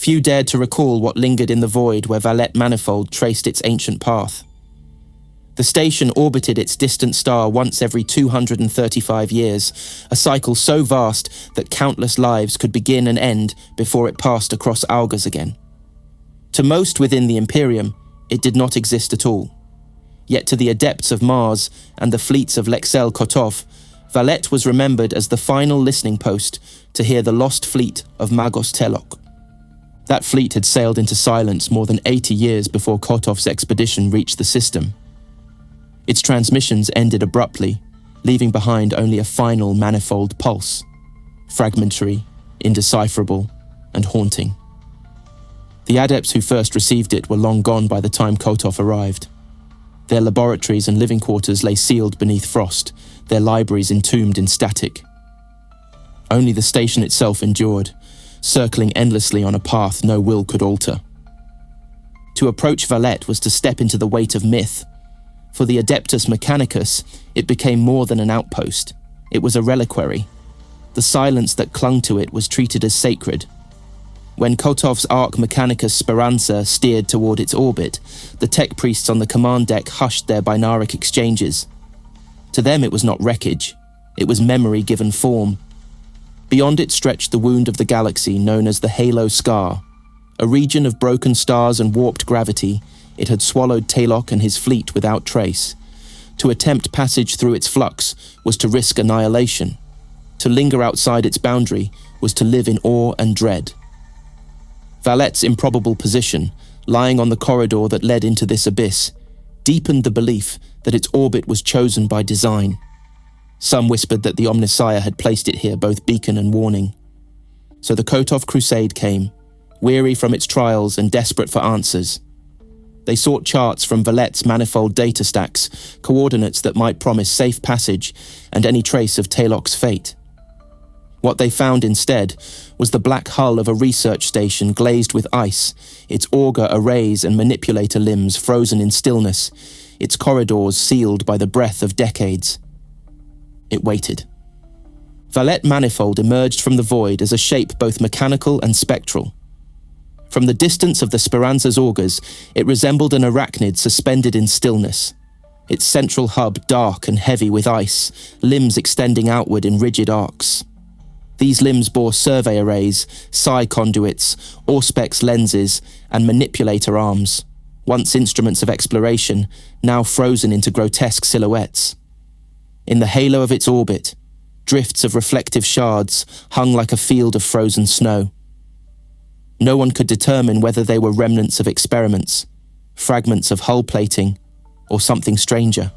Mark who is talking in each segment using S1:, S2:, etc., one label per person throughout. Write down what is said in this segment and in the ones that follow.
S1: Few dared to recall what lingered in the void where Valette Manifold traced its ancient path. The station orbited its distant star once every 235 years, a cycle so vast that countless lives could begin and end before it passed across Algas again. To most within the Imperium, it did not exist at all. Yet to the adepts of Mars and the fleets of Lexel Kotov, Valette was remembered as the final listening post to hear the lost fleet of Magos Telok. That fleet had sailed into silence more than 80 years before Kotov's expedition reached the system. Its transmissions ended abruptly, leaving behind only a final manifold pulse, fragmentary, indecipherable, and haunting. The adepts who first received it were long gone by the time Kotov arrived. Their laboratories and living quarters lay sealed beneath frost, their libraries entombed in static. Only the station itself endured, circling endlessly on a path no will could alter. To approach Valette was to step into the weight of myth. For the Adeptus Mechanicus, it became more than an outpost. It was a reliquary. The silence that clung to it was treated as sacred. When Kotov's Arc Mechanicus Speranza steered toward its orbit, the tech priests on the command deck hushed their binaric exchanges. To them it was not wreckage, it was memory given form. Beyond it stretched the wound of the galaxy known as the Halo Scar, a region of broken stars and warped gravity. It had swallowed Telok and his fleet without trace. To attempt passage through its flux was to risk annihilation. To linger outside its boundary was to live in awe and dread. Valette's improbable position, lying on the corridor that led into this abyss, deepened the belief that its orbit was chosen by design. Some whispered that the Omnissiah had placed it here both beacon and warning. So the Kotov Crusade came, weary from its trials and desperate for answers. They sought charts from Valette's manifold data stacks, coordinates that might promise safe passage and any trace of Telok's fate. What they found instead was the black hull of a research station glazed with ice, its auger arrays and manipulator limbs frozen in stillness, its corridors sealed by the breath of decades. It waited. Valette Manifold emerged from the void as a shape both mechanical and spectral. From the distance of the Speranza's augers, it resembled an arachnid suspended in stillness, its central hub dark and heavy with ice, limbs extending outward in rigid arcs. These limbs bore survey arrays, psi conduits, Auspex lenses, and manipulator arms, once instruments of exploration, now frozen into grotesque silhouettes. In the halo of its orbit, drifts of reflective shards hung like a field of frozen snow. No one could determine whether they were remnants of experiments, fragments of hull plating, or something stranger.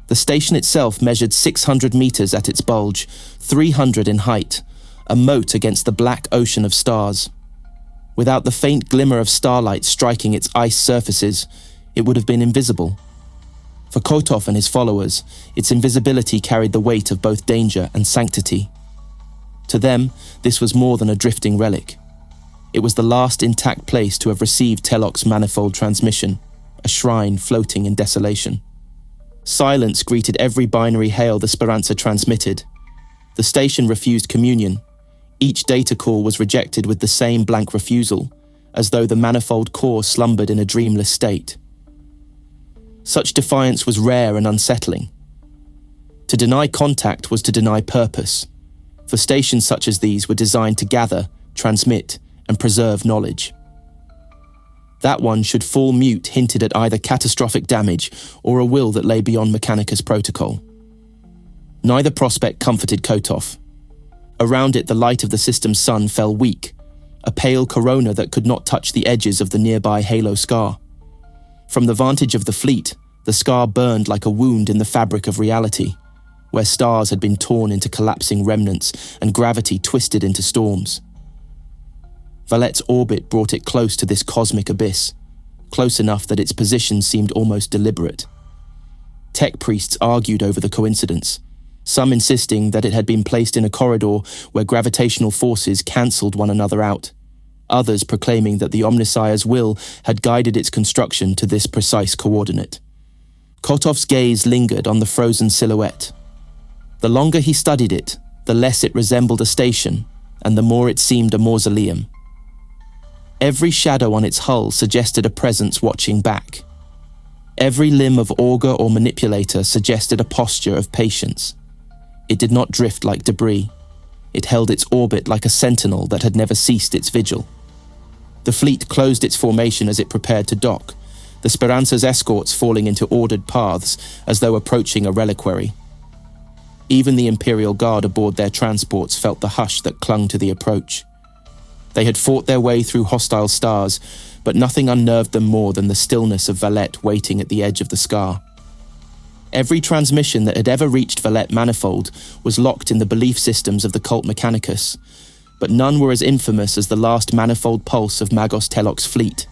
S1: The station itself measured 600 meters at its bulge, 300 in height, a moat against the black ocean of stars. Without the faint glimmer of starlight striking its ice surfaces, it would have been invisible. For Kotov and his followers, its invisibility carried the weight of both danger and sanctity. To them, this was more than a drifting relic. It was the last intact place to have received Telok's manifold transmission, a shrine floating in desolation. Silence greeted every binary hail the Speranza transmitted. The station refused communion. Each data call was rejected with the same blank refusal, as though the manifold core slumbered in a dreamless state. Such defiance was rare and unsettling. To deny contact was to deny purpose, for stations such as these were designed to gather, transmit, and preserve knowledge. That one should fall mute hinted at either catastrophic damage or a will that lay beyond Mechanicus protocol. Neither prospect comforted Kotov. Around it the light of the system's sun fell weak, a pale corona that could not touch the edges of the nearby Halo Scar. From the vantage of the fleet, the scar burned like a wound in the fabric of reality, where stars had been torn into collapsing remnants and gravity twisted into storms. Valette's orbit brought it close to this cosmic abyss, close enough that its position seemed almost deliberate. Tech priests argued over the coincidence, some insisting that it had been placed in a corridor where gravitational forces cancelled one another out, others proclaiming that the Omnissiah's will had guided its construction to this precise coordinate. Kotov's gaze lingered on the frozen silhouette. The longer he studied it, the less it resembled a station, and the more it seemed a mausoleum. Every shadow on its hull suggested a presence watching back. Every limb of augur or manipulator suggested a posture of patience. It did not drift like debris. It held its orbit like a sentinel that had never ceased its vigil. The fleet closed its formation as it prepared to dock, the Speranza's escorts falling into ordered paths as though approaching a reliquary. Even the Imperial Guard aboard their transports felt the hush that clung to the approach. They had fought their way through hostile stars, but nothing unnerved them more than the stillness of Valette waiting at the edge of the scar. Every transmission that had ever reached Valette Manifold was locked in the belief systems of the cult Mechanicus, but none were as infamous as the last manifold pulse of Magos Telok's fleet.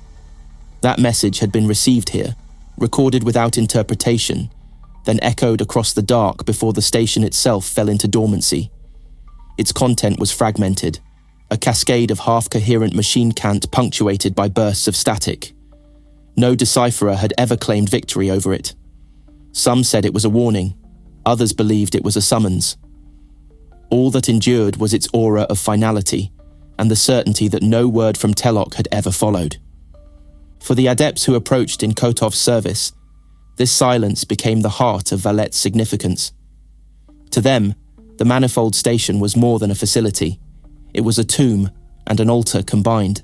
S1: That message had been received here, recorded without interpretation, then echoed across the dark before the station itself fell into dormancy. Its content was fragmented, a cascade of half-coherent machine cant punctuated by bursts of static. No decipherer had ever claimed victory over it. Some said it was a warning, others believed it was a summons. All that endured was its aura of finality, and the certainty that no word from Telok had ever followed. For the adepts who approached in Kotov's service, this silence became the heart of Valette's significance. To them, the Manifold Station was more than a facility. It was a tomb and an altar combined.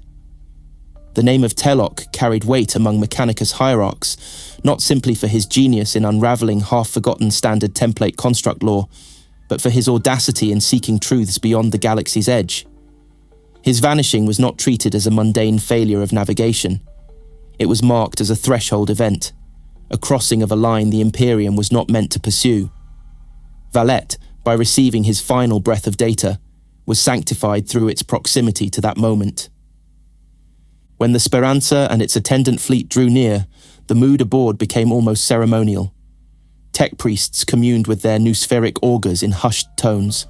S1: The name of Telok carried weight among Mechanicus hierarchs, not simply for his genius in unraveling half-forgotten standard template construct lore, but for his audacity in seeking truths beyond the galaxy's edge. His vanishing was not treated as a mundane failure of navigation. It was marked as a threshold event, a crossing of a line the Imperium was not meant to pursue. Valette, by receiving his final breath of data, was sanctified through its proximity to that moment. When the Speranza and its attendant fleet drew near, the mood aboard became almost ceremonial. Tech priests communed with their noospheric augurs in hushed tones.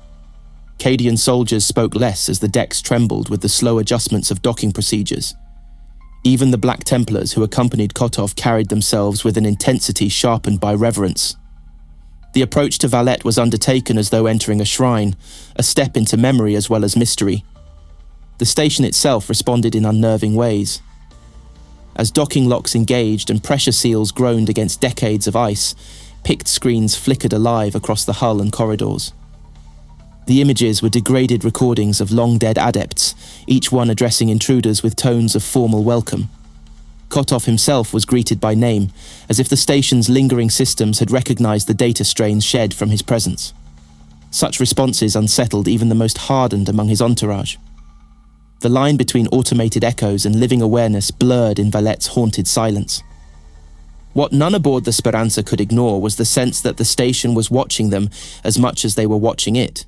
S1: Cadian soldiers spoke less as the decks trembled with the slow adjustments of docking procedures. Even the Black Templars who accompanied Kotov carried themselves with an intensity sharpened by reverence. The approach to Valette was undertaken as though entering a shrine, a step into memory as well as mystery. The station itself responded in unnerving ways. As docking locks engaged and pressure seals groaned against decades of ice, picked screens flickered alive across the hull and corridors. The images were degraded recordings of long-dead adepts, each one addressing intruders with tones of formal welcome. Kotov himself was greeted by name, as if the station's lingering systems had recognized the data strains shed from his presence. Such responses unsettled even the most hardened among his entourage. The line between automated echoes and living awareness blurred in Valette's haunted silence. What none aboard the Speranza could ignore was the sense that the station was watching them as much as they were watching it.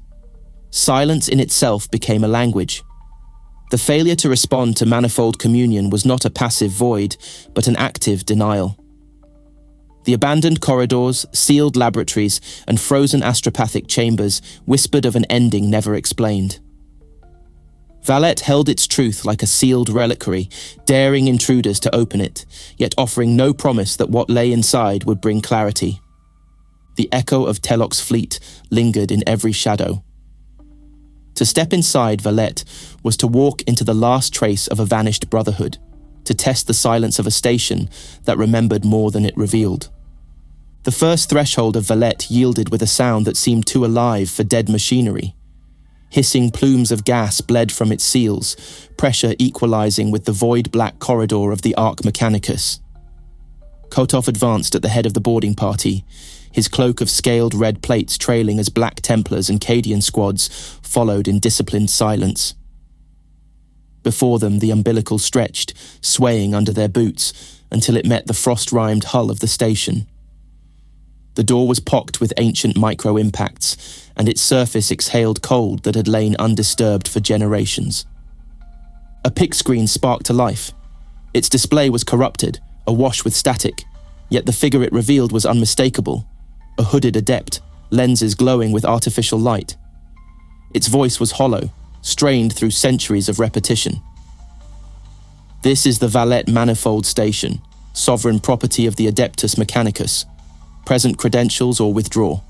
S1: Silence in itself became a language. The failure to respond to manifold communion was not a passive void, but an active denial. The abandoned corridors, sealed laboratories, and frozen astropathic chambers whispered of an ending never explained. Valette held its truth like a sealed reliquary, daring intruders to open it, yet offering no promise that what lay inside would bring clarity. The echo of Telok's fleet lingered in every shadow. To step inside Valette was to walk into the last trace of a vanished brotherhood, to test the silence of a station that remembered more than it revealed. The first threshold of Valette yielded with a sound that seemed too alive for dead machinery. Hissing plumes of gas bled from its seals, pressure equalizing with the void-black corridor of the Arc Mechanicus. Kotov advanced at the head of the boarding party, his cloak of scaled red plates trailing as Black Templars and Cadian squads followed in disciplined silence. Before them, the umbilical stretched, swaying under their boots, until it met the frost-rimed hull of the station. The door was pocked with ancient micro-impacts, and its surface exhaled cold that had lain undisturbed for generations. A pick screen sparked to life. Its display was corrupted, awash with static, yet the figure it revealed was unmistakable. A hooded adept, lenses glowing with artificial light. Its voice was hollow, strained through centuries of repetition. This is the Valette Manifold Station, sovereign property of the Adeptus Mechanicus. Present credentials or withdraw.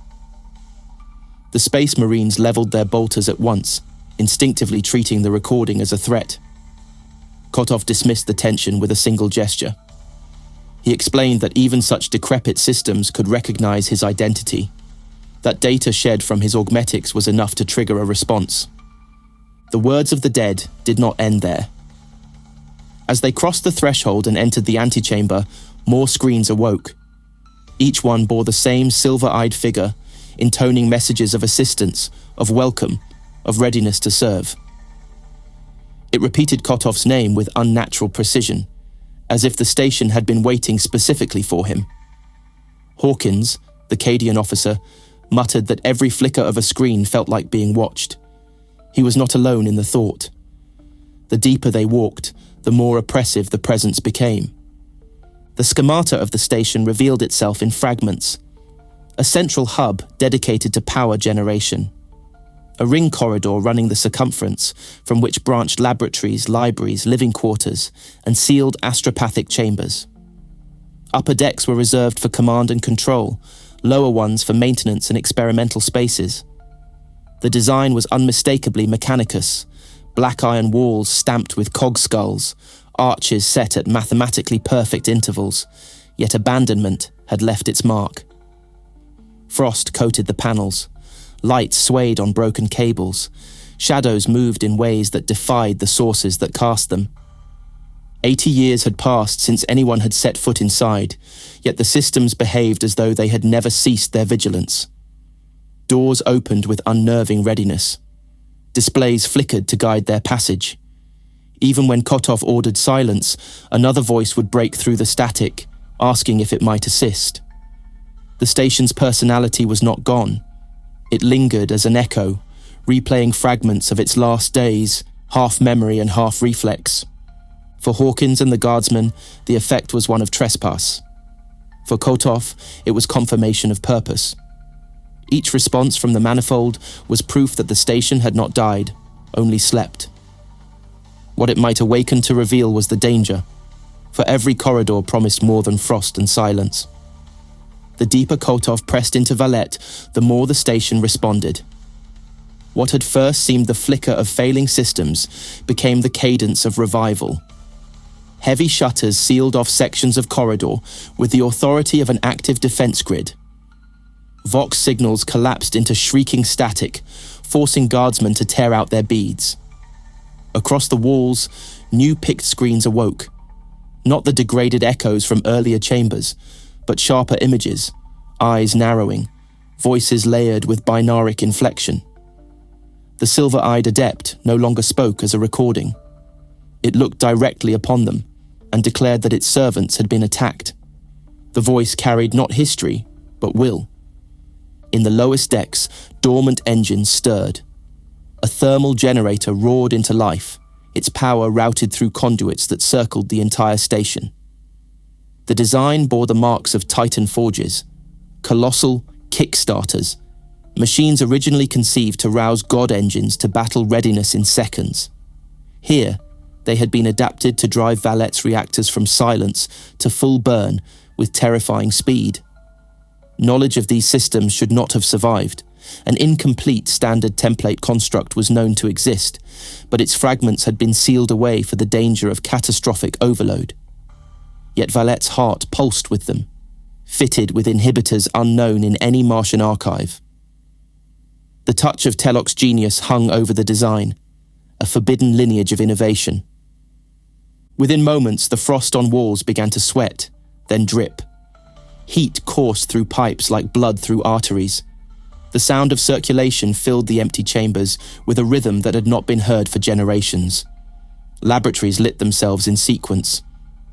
S1: The Space Marines leveled their bolters at once, instinctively treating the recording as a threat. Kotov dismissed the tension with a single gesture. He explained that even such decrepit systems could recognize his identity, that data shed from his augmetics was enough to trigger a response. The words of the dead did not end there. As they crossed the threshold and entered the antechamber, more screens awoke. Each one bore the same silver-eyed figure, intoning messages of assistance, of welcome, of readiness to serve. It repeated Kotov's name with unnatural precision, as if the station had been waiting specifically for him. Hawkins, the Cadian officer, muttered that every flicker of a screen felt like being watched. He was not alone in the thought. The deeper they walked, the more oppressive the presence became. The schemata of the station revealed itself in fragments. A central hub dedicated to power generation. A ring corridor running the circumference, from which branched laboratories, libraries, living quarters, and sealed astropathic chambers. Upper decks were reserved for command and control, lower ones for maintenance and experimental spaces. The design was unmistakably Mechanicus, black iron walls stamped with cog skulls, arches set at mathematically perfect intervals, yet abandonment had left its mark. Frost coated the panels. Light swayed on broken cables. Shadows moved in ways that defied the sources that cast them. 80 years had passed since anyone had set foot inside, yet the systems behaved as though they had never ceased their vigilance. Doors opened with unnerving readiness. Displays flickered to guide their passage. Even when Kotov ordered silence, another voice would break through the static, asking if it might assist. The station's personality was not gone. It lingered as an echo, replaying fragments of its last days, half memory and half reflex. For Hawkins and the guardsmen, the effect was one of trespass. For Kotov, it was confirmation of purpose. Each response from the manifold was proof that the station had not died, only slept. What it might awaken to reveal was the danger, for every corridor promised more than frost and silence. The deeper Kotov pressed into Valette, the more the station responded. What had first seemed the flicker of failing systems became the cadence of revival. Heavy shutters sealed off sections of corridor with the authority of an active defense grid. Vox signals collapsed into shrieking static, forcing guardsmen to tear out their beads. Across the walls, new picked screens awoke. Not the degraded echoes from earlier chambers, but sharper images, eyes narrowing, voices layered with binaric inflection. The silver-eyed adept no longer spoke as a recording. It looked directly upon them and declared that its servants had been attacked. The voice carried not history, but will. In the lowest decks, dormant engines stirred. A thermal generator roared into life, its power routed through conduits that circled the entire station. The design bore the marks of Titan forges, colossal kickstarters, machines originally conceived to rouse god engines to battle readiness in seconds. Here, they had been adapted to drive Valette's reactors from silence to full burn with terrifying speed. Knowledge of these systems should not have survived. An incomplete standard template construct was known to exist, but its fragments had been sealed away for the danger of catastrophic overload. Yet Valette's heart pulsed with them, fitted with inhibitors unknown in any Martian archive. The touch of Telok's genius hung over the design, a forbidden lineage of innovation. Within moments, the frost on walls began to sweat, then drip. Heat coursed through pipes like blood through arteries. The sound of circulation filled the empty chambers with a rhythm that had not been heard for generations. Laboratories lit themselves in sequence.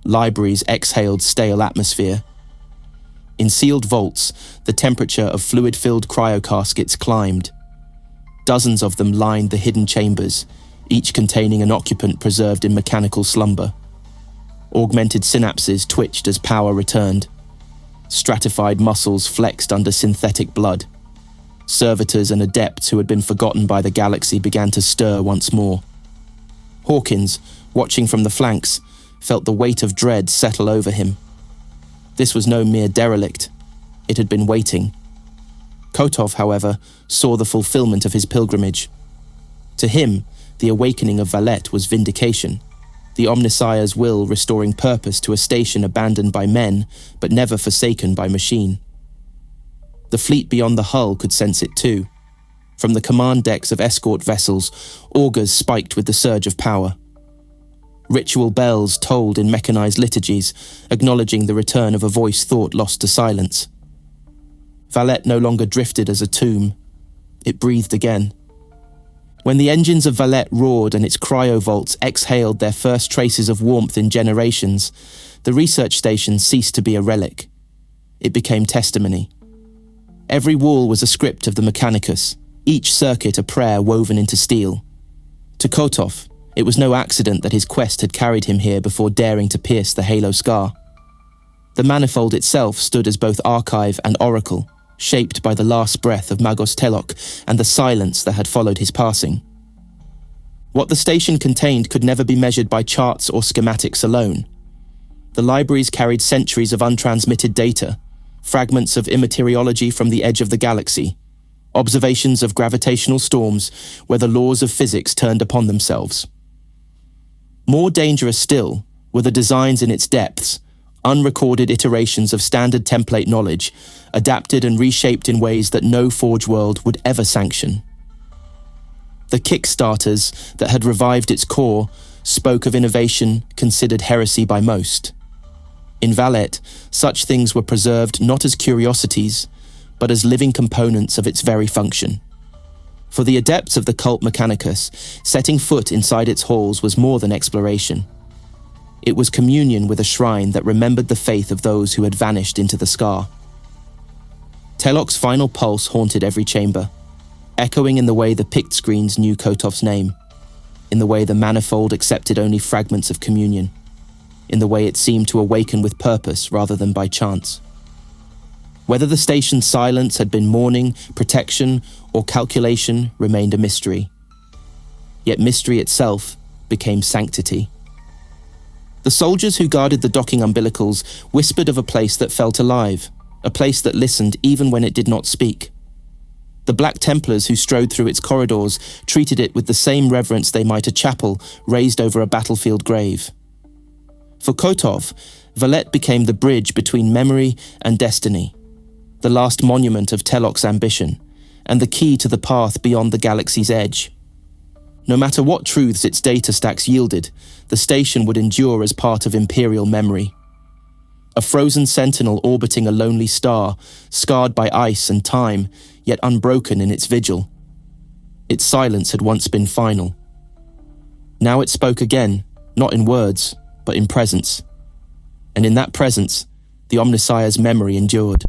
S1: Libraries exhaled stale atmosphere. In sealed vaults, the temperature of fluid-filled cryocaskets climbed. Dozens of them lined the hidden chambers, each containing an occupant preserved in mechanical slumber. Augmented synapses twitched as power returned. Stratified muscles flexed under synthetic blood. Servitors and adepts who had been forgotten by the galaxy began to stir once more. Hawkins, watching from the flanks, felt the weight of dread settle over him. This was no mere derelict. It had been waiting. Kotov, however, saw the fulfillment of his pilgrimage. To him, the awakening of Valette was vindication. the Omnissiah's will restoring purpose to a station abandoned by men, but never forsaken by machine. The fleet beyond the hull could sense it too. From the command decks of escort vessels, augurs spiked with the surge of power. Ritual bells tolled in mechanized liturgies, acknowledging the return of a voice thought lost to silence. Valette no longer drifted as a tomb. It breathed again. When the engines of Valette roared and its cryovaults exhaled their first traces of warmth in generations, the research station ceased to be a relic. It became testimony. Every wall was a script of the Mechanicus, each circuit a prayer woven into steel. To Kotov, it was no accident that his quest had carried him here before daring to pierce the Halo scar. The manifold itself stood as both archive and oracle, shaped by the last breath of Magos Telok and the silence that had followed his passing. What the station contained could never be measured by charts or schematics alone. The libraries carried centuries of untransmitted data, fragments of immateriology from the edge of the galaxy, observations of gravitational storms where the laws of physics turned upon themselves. More dangerous still were the designs in its depths, unrecorded iterations of standard template knowledge, adapted and reshaped in ways that no Forge world would ever sanction. The Kickstarters that had revived its core spoke of innovation considered heresy by most. In Valette, such things were preserved not as curiosities, but as living components of its very function. For the adepts of the cult Mechanicus, setting foot inside its halls was more than exploration. It was communion with a shrine that remembered the faith of those who had vanished into the scar. Telok's final pulse haunted every chamber, echoing in the way the pict screens knew Kotov's name, in the way the manifold accepted only fragments of communion, in the way it seemed to awaken with purpose rather than by chance. Whether the station's silence had been mourning, protection, or calculation remained a mystery. Yet mystery itself became sanctity. The soldiers who guarded the docking umbilicals whispered of a place that felt alive, a place that listened even when it did not speak. The Black Templars who strode through its corridors treated it with the same reverence they might a chapel raised over a battlefield grave. For Kotov, Valette became the bridge between memory and destiny, the last monument of Telok's ambition, and the key to the path beyond the galaxy's edge. No matter what truths its data stacks yielded, the station would endure as part of Imperial memory. A frozen sentinel orbiting a lonely star, scarred by ice and time, yet unbroken in its vigil. Its silence had once been final. Now it spoke again, not in words, but in presence. And in that presence, the Omnissiah's memory endured.